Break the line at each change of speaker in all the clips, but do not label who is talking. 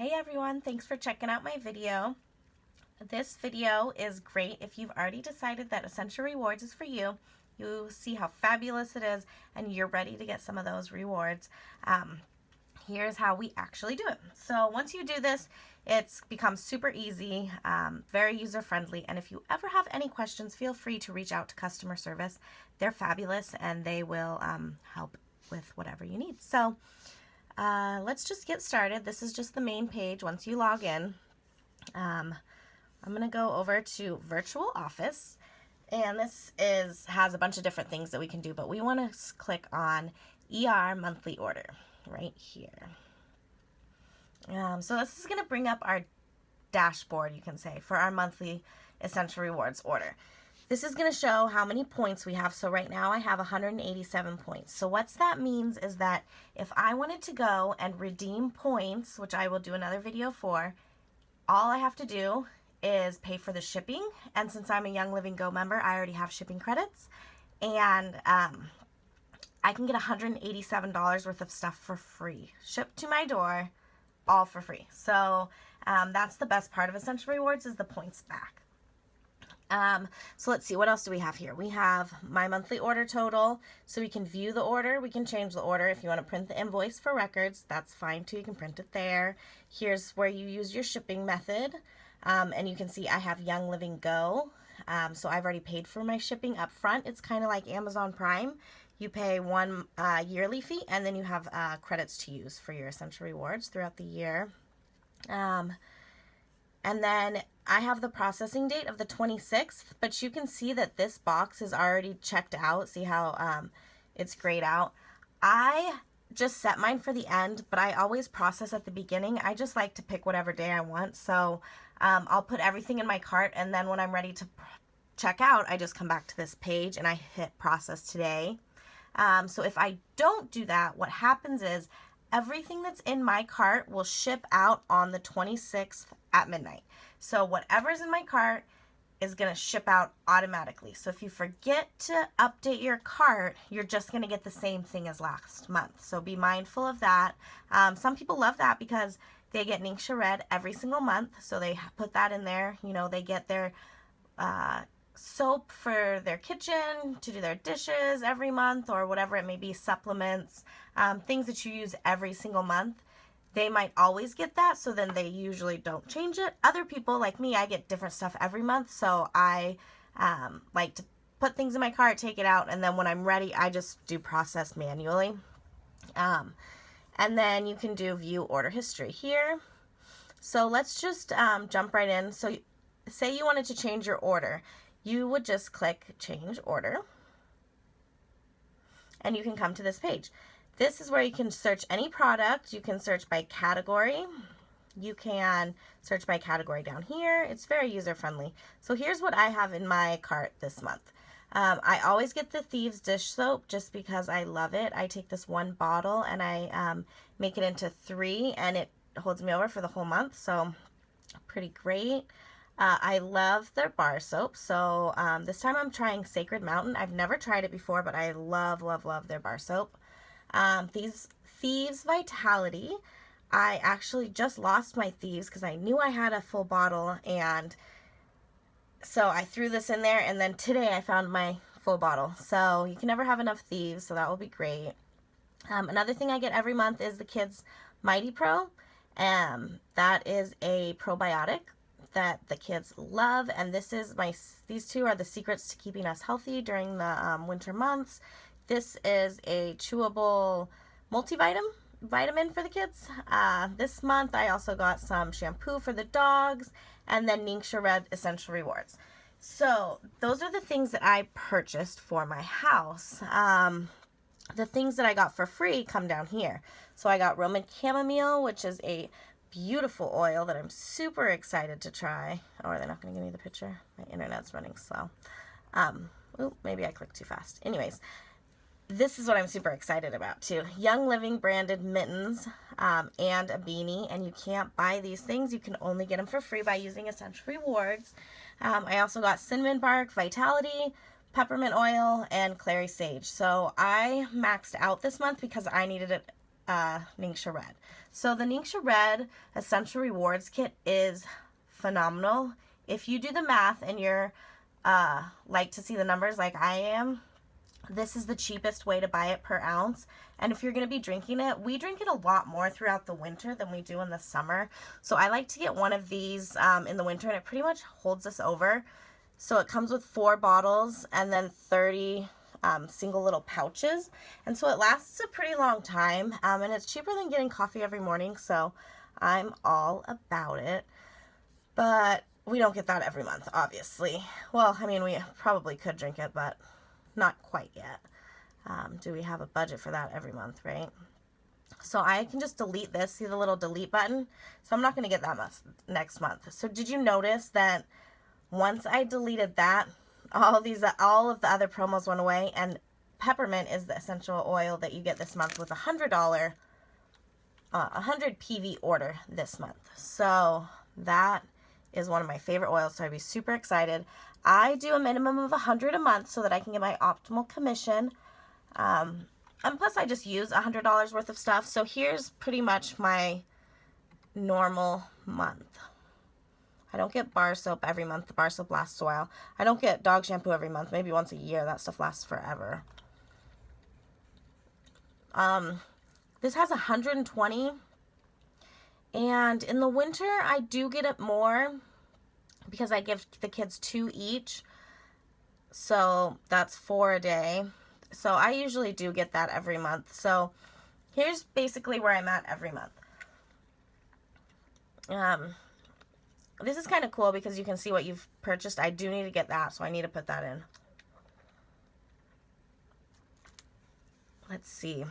Hey everyone, thanks for checking out my video. This video is great if you've already decided that Essential Rewards is for you. You see how fabulous it is and you're ready to get some of those rewards. Here's how we actually do it. So once you do this, it's becomes super easy, very user-friendly, and if you ever have any questions, feel free to reach out to customer service. They're fabulous and they will help with whatever you need. So let's just get started. This is just the main page once you log in. I'm going to go over to Virtual Office, and this has a bunch of different things that we can do, but we want to click on ER monthly order right here. So this is going to bring up our dashboard, you can say, for our monthly Essential Rewards order. This is going to show how many points we have. So right now I have 187 points. So what that means is that if I wanted to go and redeem points, which I will do another video for, all I have to do is pay for the shipping. And since I'm a Young Living Go member, I already have shipping credits. And I can get $187 worth of stuff for free, shipped to my door, all for free. So that's the best part of Essential Rewards, is the points back. So let's see, what else do we have here? We have my monthly order total, so we can view the order, we can change the order. If you want to print the invoice for records, that's fine too, you can print it there. Here's where you use your shipping method, and you can see I have Young Living Go, so I've already paid for my shipping up front. It's kind of like Amazon Prime. You pay one yearly fee, and then you have credits to use for your Essential Rewards throughout the year. And then I have the processing date of the 26th, but you can see that this box is already checked out. See how it's grayed out? I just set mine for the end, but I always process at the beginning. I just like to pick whatever day I want. So I'll put everything in my cart, and then when I'm ready to check out, I just come back to this page and I hit process today. So if I don't do that, what happens is everything that's in my cart will ship out on the 26th at midnight. So whatever's in my cart is going to ship out automatically. So if you forget to update your cart, you're just going to get the same thing as last month. So be mindful of that. Some people love that because they get Ningxia Red every single month. So they put that in there. You know, they get their soap for their kitchen to do their dishes every month, or whatever it may be, supplements, things that you use every single month. They might always get that, so then they usually don't change it. Other people, like me, I get different stuff every month, so I like to put things in my cart, take it out, and then when I'm ready, I just do process manually. And then you can do view order history here. So let's just jump right in. So say you wanted to change your order. You would just click change order, and you can come to this page. This is where you can search any product. You can search by category. You can search by category down here. It's very user-friendly. So here's what I have in my cart this month. I always get the Thieves dish soap just because I love it. I take this one bottle and I make it into 3, and it holds me over for the whole month, so pretty great. I love their bar soap, so this time I'm trying Sacred Mountain. I've never tried it before, but I love, love, love their bar soap. Thieves Vitality. I actually just lost my Thieves because I knew I had a full bottle, and so I threw this in there, and then today I found my full bottle. So you can never have enough Thieves, so that will be great. Another thing I get every month is the Kids Mighty Pro. That is a probiotic that the kids love, and these two are the secrets to keeping us healthy during the winter months. This is a chewable multivitamin for the kids. This month I also got some shampoo for the dogs, and then Ningxia Red Essential Rewards. So those are the things that I purchased for my house. The things that I got for free come down here. So I got Roman Chamomile, which is a beautiful oil that I'm super excited to try. Oh, are they not going to give me the picture? My internet's running slow. Maybe I clicked too fast. Anyways, this is what I'm super excited about too. Young Living branded mittens and a beanie, and you can't buy these things. You can only get them for free by using Essential Rewards. I also got cinnamon bark, Vitality, peppermint oil, and clary sage. So I maxed out this month because I needed Ningxia Red. So the Ningxia Red Essential Rewards Kit is phenomenal. If you do the math and you're like to see the numbers like I am, this is the cheapest way to buy it per ounce. And if you're going to be drinking it, we drink it a lot more throughout the winter than we do in the summer. So I like to get one of these in the winter, and it pretty much holds us over. So it comes with 4 bottles and then 30 single little pouches. And so it lasts a pretty long time. And it's cheaper than getting coffee every morning. So I'm all about it. But we don't get that every month, obviously. Well, I mean, we probably could drink it, but not quite yet. Do we have a budget for that every month, right? So I can just delete this. See the little delete button? So I'm not going to get that much next month. So did you notice that once I deleted that, all of the other promos went away, and peppermint is the essential oil that you get this month with $100 PV order this month. So that is one of my favorite oils, so I'd be super excited. I do a minimum of 100 a month so that I can get my optimal commission. And plus I just use $100 worth of stuff. So here's pretty much my normal month. I don't get bar soap every month. The bar soap lasts a while. I don't get dog shampoo every month, maybe once a year. That stuff lasts forever. This has 120. And in the winter, I do get it more because I give the kids 2 each. So that's 4 a day. So I usually do get that every month. So here's basically where I'm at every month. This is kind of cool because you can see what you've purchased. I do need to get that, so I need to put that in. Let's see.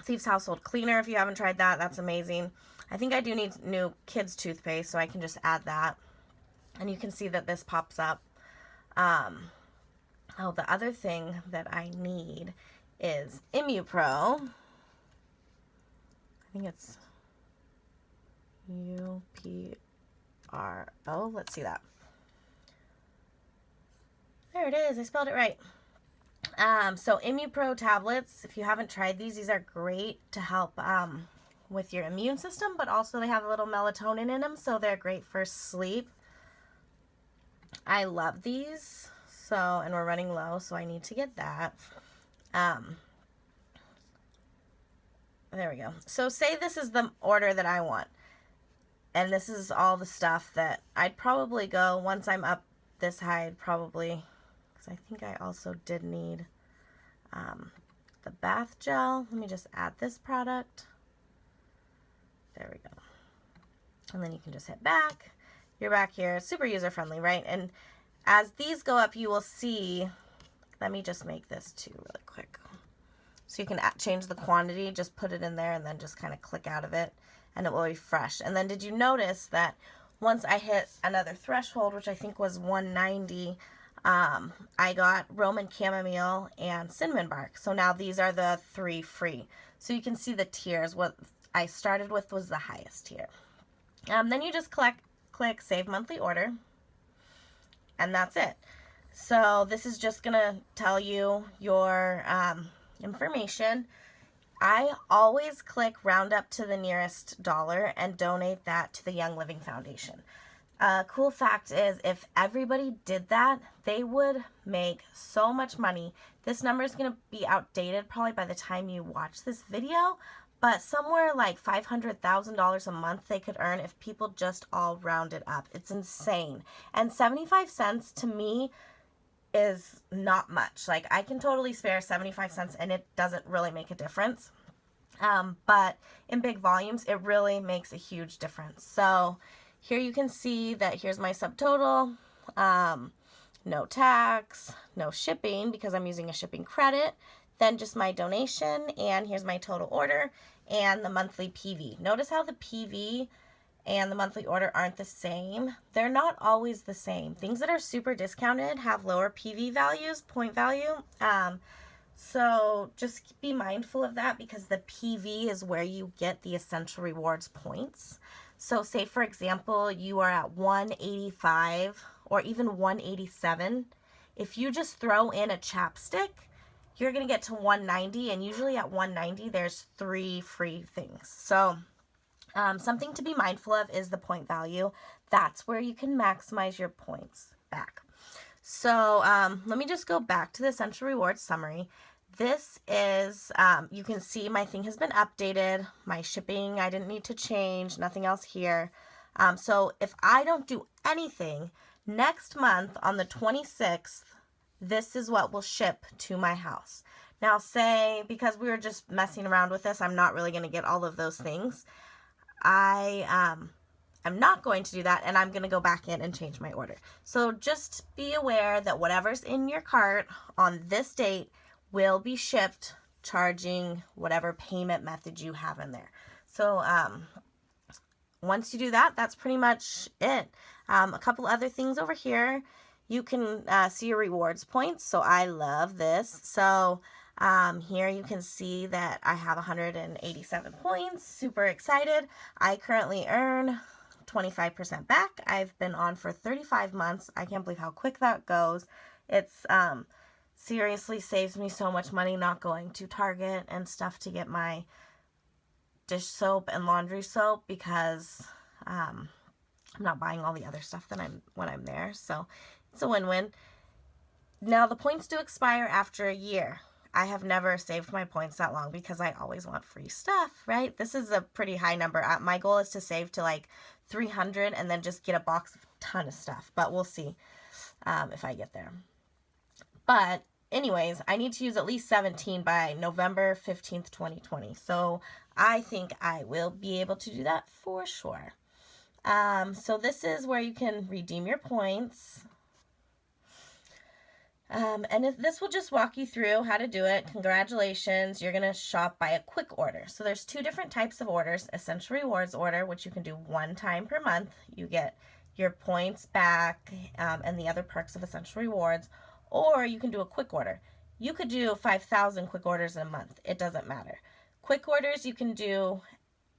Thieves Household Cleaner, if you haven't tried that, that's amazing. I think I do need new kids toothpaste, so I can just add that. And you can see that this pops up. Oh, the other thing that I need is ImmuPro. I think it's UPRO. Let's see that. There it is. I spelled it right. So ImmuPro tablets, if you haven't tried these are great to help with your immune system, but also they have a little melatonin in them, so they're great for sleep. I love these. So, and we're running low, so I need to get that. There we go. So say this is the order that I want. And this is all the stuff that I'd probably go, once I'm up this high, I'd probably, because I think I also did need the bath gel. Let me just add this product. There we go. And then you can just hit back. You're back here. Super user-friendly, right? And as these go up, you will see, let me just make this too really quick. So you can change the quantity, just put it in there and then just kind of click out of it and it will refresh. And then did you notice that once I hit another threshold, which I think was 190, I got Roman chamomile and cinnamon bark. So now these are the 3 free. So you can see the tiers. What I started with was the highest tier. Then you just click Save Monthly Order. And that's it. So this is just going to tell you your information. I always click round up to the nearest dollar and donate that to the Young Living Foundation. Cool fact is, if everybody did that, they would make so much money. This number is going to be outdated probably by the time you watch this video, but somewhere like $500,000 a month they could earn if people just all rounded up. It's insane. And 75 cents to me is not much. Like, I can totally spare 75 cents and it doesn't really make a difference. But in big volumes, it really makes a huge difference. So here you can see that here's my subtotal. No tax, no shipping because I'm using a shipping credit. Then just my donation, and here's my total order and the monthly PV. Notice how the PV and the monthly order aren't the same. They're not always the same. Things that are super discounted have lower PV values, point value. So just be mindful of that because the PV is where you get the Essential Rewards points. So say, for example, you are at 185 or even 187. If you just throw in a chapstick, you're going to get to 190, and usually at 190 there's 3 free things. So something to be mindful of is the point value. That's where you can maximize your points back. So let me just go back to the Essential Rewards summary. This is, you can see my thing has been updated. My shipping, I didn't need to change, nothing else here. So if I don't do anything, next month on the 26th, this is what will ship to my house. Now say, because we were just messing around with this, I'm not really going to get all of those things. I'm not going to do that, and I'm going to go back in and change my order. So just be aware that whatever's in your cart on this date will be shipped, charging whatever payment method you have in there. So once you do that, that's pretty much it. A couple other things over here. You can see your rewards points. So I love this. So here you can see that I have 187 points. Super excited. I currently earn 25% back. I've been on for 35 months. I can't believe how quick that goes. It's seriously saves me so much money not going to Target and stuff to get my dish soap and laundry soap, because I'm not buying all the other stuff that when I'm there. So it's a win-win. Now the points do expire after a year. I have never saved my points that long because I always want free stuff, right? This is a pretty high number. My goal is to save to like 300 and then just get a box of a ton of stuff, but we'll see if I get there. But anyways, I need to use at least 17 by November 15th, 2020. So I think I will be able to do that for sure. So this is where you can redeem your points. And this will just walk you through how to do it. Congratulations, you're going to shop by a quick order. So there's 2 different types of orders. Essential Rewards order, which you can do 1 time per month. You get your points back and the other perks of Essential Rewards. Or you can do a quick order. You could do 5,000 quick orders in a month. It doesn't matter. Quick orders you can do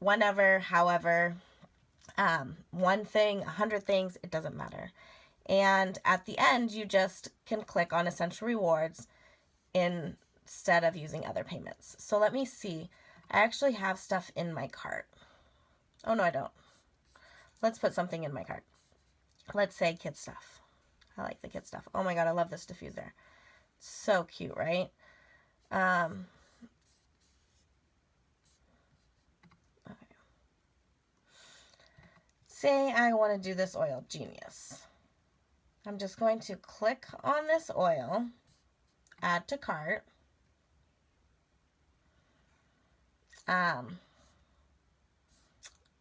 whenever, however, 1 thing, 100 things, it doesn't matter. And at the end, you just can click on Essential Rewards instead of using other payments. So let me see. I actually have stuff in my cart. Oh, no, I don't. Let's put something in my cart. Let's say kid stuff. I like the kid stuff. Oh my God, I love this diffuser. So cute, right? Okay. Say I want to do this oil, Genius. I'm just going to click on this oil, add to cart.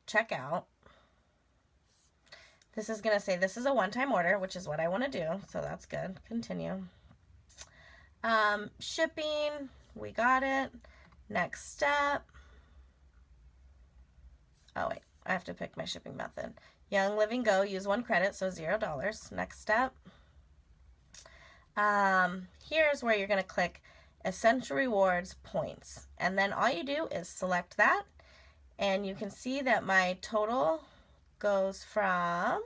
Check out. This is going to say this is a one-time order, which is what I want to do. So that's good. Continue. Shipping. We got it. Next step. Oh, wait. I have to pick my shipping method. Young Living Go, use 1 credit, so $0. Next step. Here's where you're going to click Essential Rewards Points. And then all you do is select that. And you can see that my total goes from,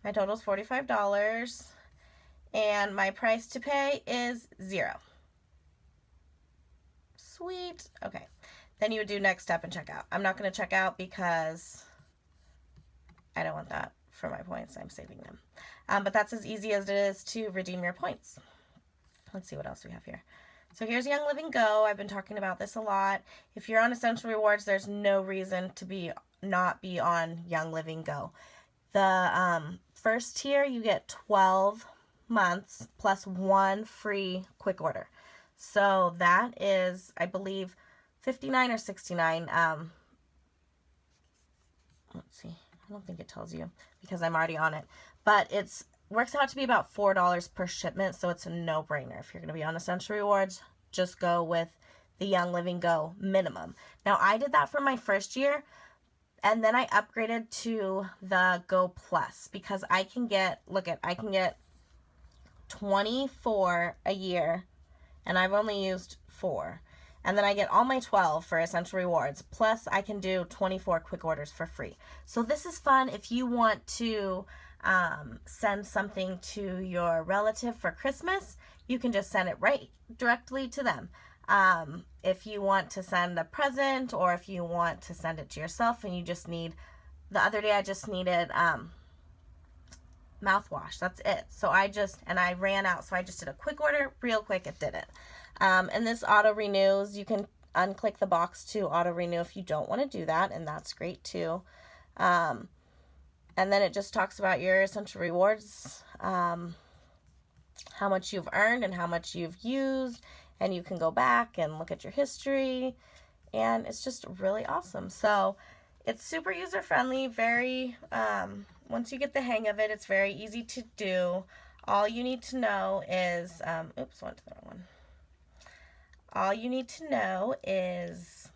my total is $45. And my price to pay is 0. Sweet. Okay. Then you would do next step and check out. I'm not going to check out because I don't want that for my points. I'm saving them. But that's as easy as it is to redeem your points. Let's see what else we have here. So here's Young Living Go. I've been talking about this a lot. If you're on Essential Rewards, there's no reason to not be on Young Living Go. The first tier, you get 12 months plus 1 free quick order. So that is, I believe, $59 or $69. Let's see. I don't think it tells you because I'm already on it. But it's works out to be about $4 per shipment, so it's a no-brainer. If you're going to be on Essential Rewards, just go with the Young Living Go minimum. Now, I did that for my first year, and then I upgraded to the Go Plus because I can get, I can get 24 a year, and I've only used 4. And then I get all my 12 for Essential Rewards. Plus, I can do 24 quick orders for free. So this is fun if you want to send something to your relative for Christmas. you can just send it right directly to them. If you want to send a present, or if you want to send it to yourself and you just need, the other day I just needed mouthwash. That's it. So I ran out, so I just did a quick order, real quick, it did it. And this auto renews. You can unclick the box to auto renew if you don't want to do that, and that's great too. And then it just talks about your essential rewards, how much you've earned and how much you've used, and you can go back and look at your history, and it's just really awesome. So it's super user friendly, very, once you get the hang of it, it's very easy to do. All you need to know is, oops, went to the wrong one. All you need to know is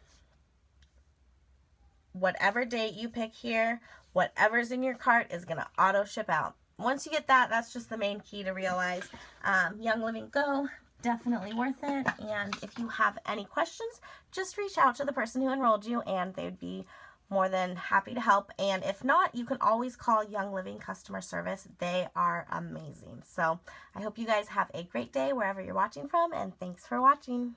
whatever date you pick here, whatever's in your cart is going to auto ship out. Once you get that, that's just the main key to realize. Young Living Go, definitely worth it. And if you have any questions, just reach out to the person who enrolled you and they'd be more than happy to help. And if not, you can always call Young Living customer service. They are amazing. So I hope you guys have a great day wherever you're watching from, and thanks for watching.